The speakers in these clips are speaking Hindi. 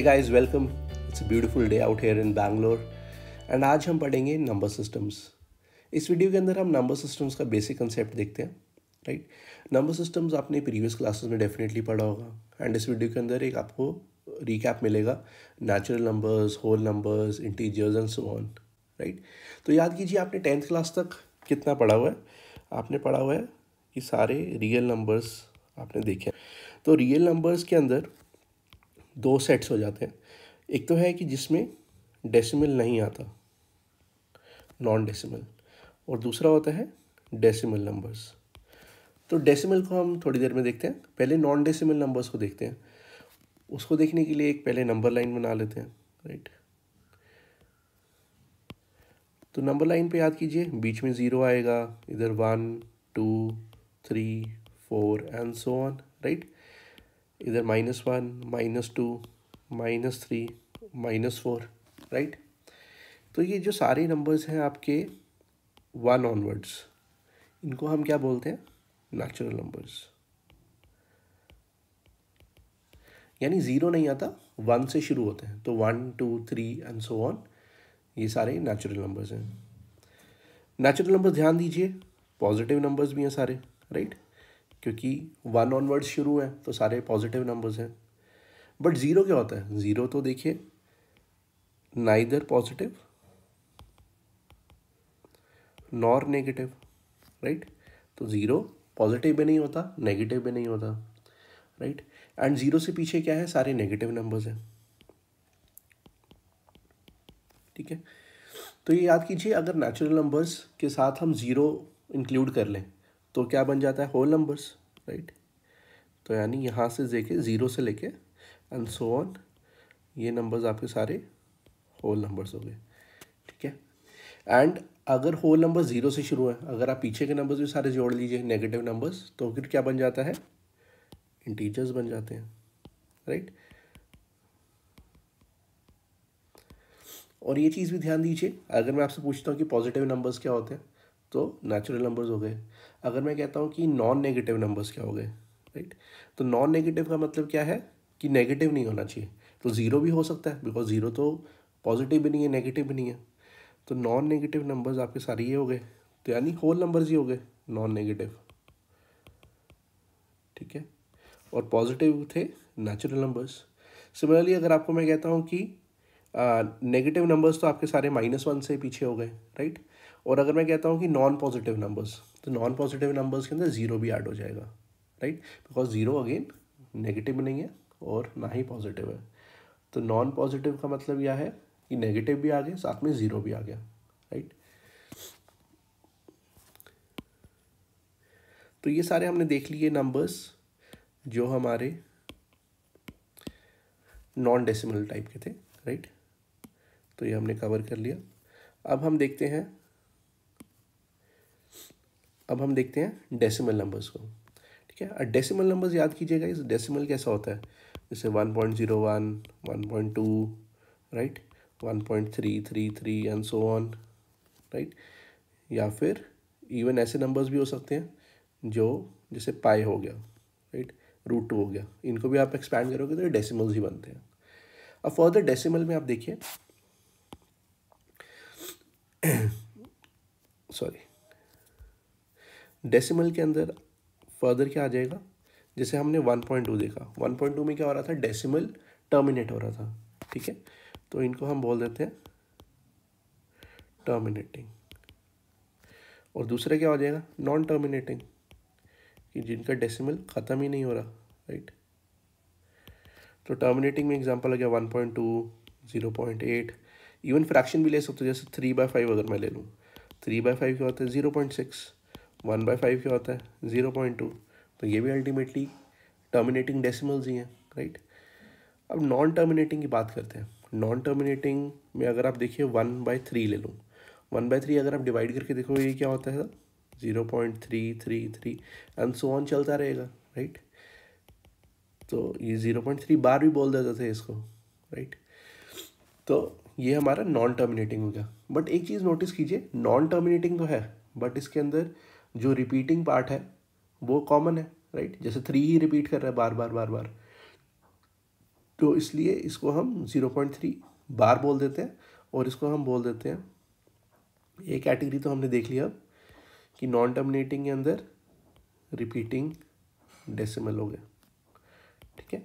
Hey guys, welcome. It's a beautiful day out here in Bangalore and आज हम पढ़ेंगे नंबर सिस्टम्स। इस वीडियो के अंदर हम नंबर सिस्टम्स का बेसिक कंसेप्ट देखते हैं, राइट। नंबर सिस्टम्स आपने प्रीवियस क्लासेस में डेफिनेटली पढ़ा होगा एंड इस वीडियो के अंदर एक आपको रिकैप मिलेगा, natural numbers, whole numbers, integers and so on, right. तो याद कीजिए आपने 10th क्लास तक कितना पढ़ा हुआ है। आपने पढ़ा हुआ है कि सारे रियल नंबर्स आपने देखे। तो रियल नंबर्स के अंदर दो सेट्स हो जाते हैं। एक तो है कि जिसमें डेसिमल नहीं आता, नॉन डेसिमल, और दूसरा होता है डेसिमल नंबर्स। तो डेसिमल को हम थोड़ी देर में देखते हैं, पहले नॉन डेसिमल नंबर्स को देखते हैं। उसको देखने के लिए एक पहले नंबर लाइन बना लेते हैं, राइट। तो नंबर लाइन पे याद कीजिए बीच में ज़ीरो आएगा, इधर 1 2 3 4 एंड सो ऑन, राइट। इधर -1 -2 -3 -4, राइट। तो ये जो सारे नंबर्स हैं आपके 1 ऑनवर्ड्स, इनको हम क्या बोलते हैं? Natural numbers. यानी ज़ीरो नहीं आता, 1 से शुरू होते हैं। तो 1 2 3 एंड सो ऑन, ये सारे नेचुरल नंबर्स हैं। नेचुरल नंबर्स ध्यान दीजिए पॉजिटिव नंबर्स भी हैं सारे, राइट, क्योंकि 1 ऑनवर्ड्स शुरू है तो सारे पॉजिटिव नंबर्स हैं। बट ज़ीरो क्या होता है? ज़ीरो तो देखिए neither positive nor negative, right. तो ज़ीरो पॉजिटिव भी नहीं होता, नेगेटिव भी नहीं होता, राइट। एंड ज़ीरो से पीछे क्या है? सारे नेगेटिव नंबर्स हैं, ठीक है। तो ये याद कीजिए अगर नेचुरल नंबर्स के साथ हम ज़ीरो इंक्लूड कर लें तो क्या बन जाता है? Whole numbers, right. तो यानी यहाँ से देखे ज़ीरो से लेके एंड सो ऑन, ये नंबर्स आपके सारे होल नंबर्स हो गए, ठीक है। एंड अगर होल नंबर ज़ीरो से शुरू है, अगर आप पीछे के नंबर्स भी सारे जोड़ लीजिए नेगेटिव नंबर्स, तो फिर क्या बन जाता है? इंटीजर्स बन जाते हैं, राइट। और ये चीज़ भी ध्यान दीजिए, अगर मैं आपसे पूछता हूँ कि पॉजिटिव नंबर्स क्या होते हैं तो नेचुरल नंबर्स हो गए। अगर मैं कहता हूँ कि नॉन नेगेटिव नंबर्स क्या हो गए, राइट। तो नॉन नेगेटिव का मतलब क्या है? कि नेगेटिव नहीं होना चाहिए। तो ज़ीरो भी हो सकता है, बिकॉज ज़ीरो तो पॉजिटिव भी नहीं है, नेगेटिव भी नहीं है। तो नॉन नेगेटिव नंबर्स आपके सारे ये हो गए, तो यानी होल नंबर्स ही हो गए नॉन नेगेटिव, ठीक है। और पॉजिटिव थे नेचुरल नंबर्स। सिमिलरली अगर आपको मैं कहता हूँ कि नेगेटिव नंबर्स तो आपके सारे -1 से पीछे हो गए, राइट। और अगर मैं कहता हूँ कि नॉन पॉजिटिव नंबर्स, तो नॉन पॉजिटिव नंबर्स के अंदर ज़ीरो भी ऐड हो जाएगा, right, because zero again negative नहीं है और ना ही पॉजिटिव है। तो नॉन पॉजिटिव का मतलब यह है कि नेगेटिव भी आ गया, साथ में ज़ीरो भी आ गया, राइट। तो ये सारे हमने देख लिए नंबर्स जो हमारे नॉन डेसिमल टाइप के थे, राइट। तो ये हमने कवर कर लिया। अब हम देखते हैं डेसिमल नंबर्स को, ठीक है। डेसिमल नंबर्स याद कीजिएगा, इस डेसिमल कैसा होता है? जैसे 1.01 1.2, right, 1.333 and so on, right. या फिर इवन ऐसे नंबर्स भी हो सकते हैं जो जैसे पाई हो गया, राइट, √2 हो गया। इनको भी आप एक्सपैंड करोगे तो ये डेसिमल्स ही बनते हैं। अब फर्दर डेसिमल में आप देखिए सॉरी, डेसिमल के अंदर फर्दर क्या आ जाएगा? जैसे हमने 1.2 देखा, 1.2 में क्या हो रहा था? डेसिमल टर्मिनेट हो रहा था, ठीक है। तो इनको हम बोल देते हैं टर्मिनेटिंग। और दूसरा क्या हो जाएगा? नॉन टर्मिनेटिंग, कि जिनका डेसिमल ख़त्म ही नहीं हो रहा, राइट। तो टर्मिनेटिंग में एग्जांपल आ गया 1.2, 0.8, इवन फ्रैक्शन भी ले सकते हो। जैसे 3/5 अगर मैं ले लूँ, 3/5 क्या होता है? 0.6। 1/5 क्या होता है? 0.2। तो ये भी अल्टीमेटली टर्मिनेटिंग डेसिमल्स ही हैं, राइट। अब नॉन टर्मिनेटिंग की बात करते हैं। नॉन टर्मिनेटिंग में अगर आप देखिए 1/3 ले लूँ, 1/3 अगर आप डिवाइड करके देखो ये क्या होता है? 0.333 एंड सो ऑन चलता रहेगा, राइट। तो ये 0.3 बार भी बोल देते थे इसको, राइट। तो ये हमारा नॉन टर्मिनेटिंग हो गया। बट एक चीज़ नोटिस कीजिए, नॉन टर्मिनेटिंग तो है बट इसके अंदर जो रिपीटिंग पार्ट है वो कॉमन है, राइट। जैसे 3 ही रिपीट कर रहा है बार बार बार बार, तो इसलिए इसको हम 0.3 बार बोल देते हैं और इसको हम बोल देते हैं, ये कैटेगरी तो हमने देख लिया अब कि नॉन टर्मिनेटिंग के अंदर रिपीटिंग डेसिमल हो गया, ठीक है।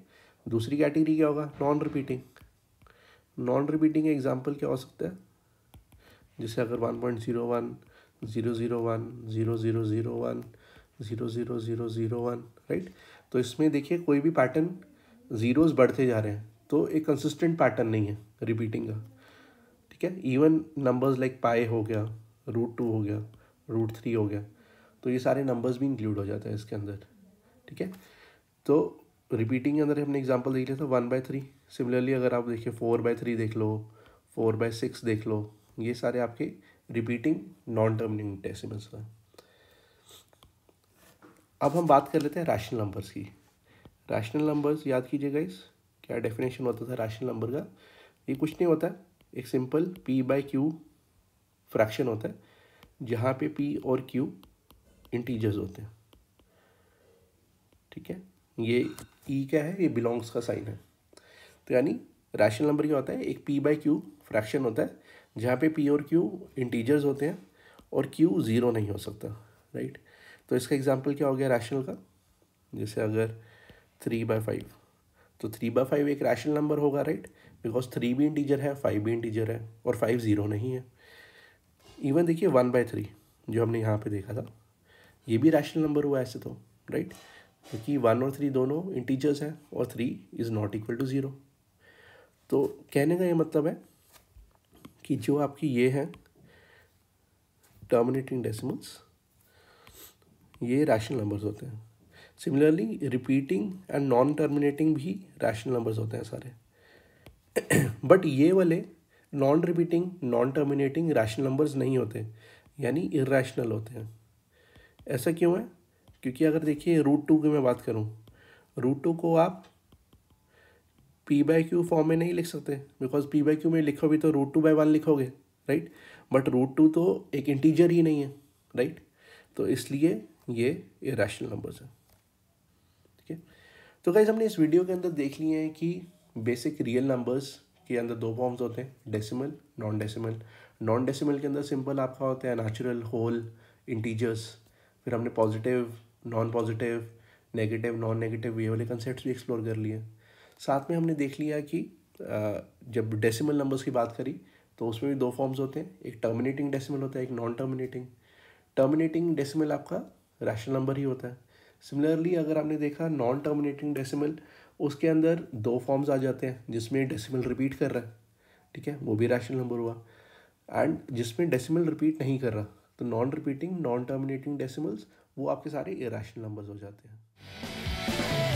दूसरी कैटेगरी क्या होगा, non repeating. Non repeating example क्या हो सकता है, जैसे अगर 1.01 001 0001 00001, राइट। तो इसमें देखिए कोई भी पैटर्न ज़ीरोज़ बढ़ते जा रहे हैं, तो एक कंसिस्टेंट पैटर्न नहीं है रिपीटिंग का, ठीक है। इवन नंबर्स लाइक पाई हो गया, √2 हो गया, √3 हो गया, तो ये सारे नंबर्स भी इंक्लूड हो जाते हैं इसके अंदर, ठीक है। तो रिपीटिंग के अंदर हमने एग्जांपल देख लिया था 1/3। सिमिलरली अगर आप देखिए 4/3 देख लो, 4/6 देख लो, ये सारे आपके रिपीटिंग नॉन टर्मिनेटिंग डेसिमल्स हैं। अब हम बात कर लेते हैं रैशनल नंबर्स की। रैशनल नंबर्स याद कीजिएगा, इस क्या डेफिनेशन होता था रैशनल नंबर का। ये कुछ नहीं होता है, एक सिंपल p/q फ्रैक्शन होता है जहाँ पे p और q इंटीजर्स होते हैं, ठीक है। ये e क्या है, ये बिलोंग्स का साइन है। तो यानी रैशनल नंबर क्या होता है, एक p/q फ्रैक्शन होता है जहाँ पे p और q इंटीजर्स होते हैं और q ज़ीरो नहीं हो सकता, राइट। तो इसका एग्जांपल क्या हो गया रैशनल का, जैसे अगर 3/5, तो 3/5 एक रैशनल नंबर होगा, राइट, बिकॉज 3 भी इंटीजर है, 5 भी इंटीजर है और 5 ज़ीरो नहीं है। इवन देखिए 1/3 जो हमने यहाँ पे देखा था, ये भी रैशनल नंबर हुआ ऐसे तो, राइट, क्योंकि 1 और 3 दोनों इंटीजर्स हैं और 3 इज़ नॉट इक्वल टू 0। तो कहने का ये मतलब है कि जो आपकी ये है टर्मिनेटिंग डेसिमल्स, ये रैशनल नंबर्स होते हैं। Similarly repeating and non terminating भी रैशनल नंबर्स होते हैं सारे। बट ये वाले non repeating non terminating rational numbers नहीं होते, यानी इरैशनल होते हैं। ऐसा क्यों है, क्योंकि अगर देखिए √2 की मैं बात करूँ, √2 को आप p/q फॉर्म में नहीं लिख सकते, बिकॉज p/q में लिखो भी तो √2/1 लिखोगे, राइट। बट √2 तो एक इंटीजर ही नहीं है, राइट। तो इसलिए ये इरैशनल नंबर्स हैं, ठीक है। तो गाइस हमने इस वीडियो के अंदर देख लिए हैं कि बेसिक रियल नंबर्स के अंदर दो फॉर्म्स होते हैं, decimal, non decimal. Non decimal के अंदर सिंपल आपका होता है नेचुरल, होल, इंटीजर्स। फिर हमने positive, non positive, negative, non negative, ये वाले कंसेप्ट्स भी एक्सप्लोर कर लिए। साथ में हमने देख लिया कि जब डेसिमल नंबर्स की बात करी तो उसमें भी दो फॉर्म्स होते हैं, एक टर्मिनेटिंग डेसिमल होता है, एक नॉन टर्मिनेटिंग। टर्मिनेटिंग डेसिमल आपका रैशनल नंबर ही होता है। सिमिलरली अगर आपने देखा नॉन टर्मिनेटिंग डेसिमल, उसके अंदर दो फॉर्म्स आ जाते हैं जिसमें डेसिमल रिपीट कर रहा है, ठीक है, वो भी रैशनल नंबर हुआ। एंड जिसमें डेसिमल रिपीट नहीं कर रहा, तो non repeating non terminating decimals, वो आपके सारे इरैशनल नंबर्स हो जाते हैं।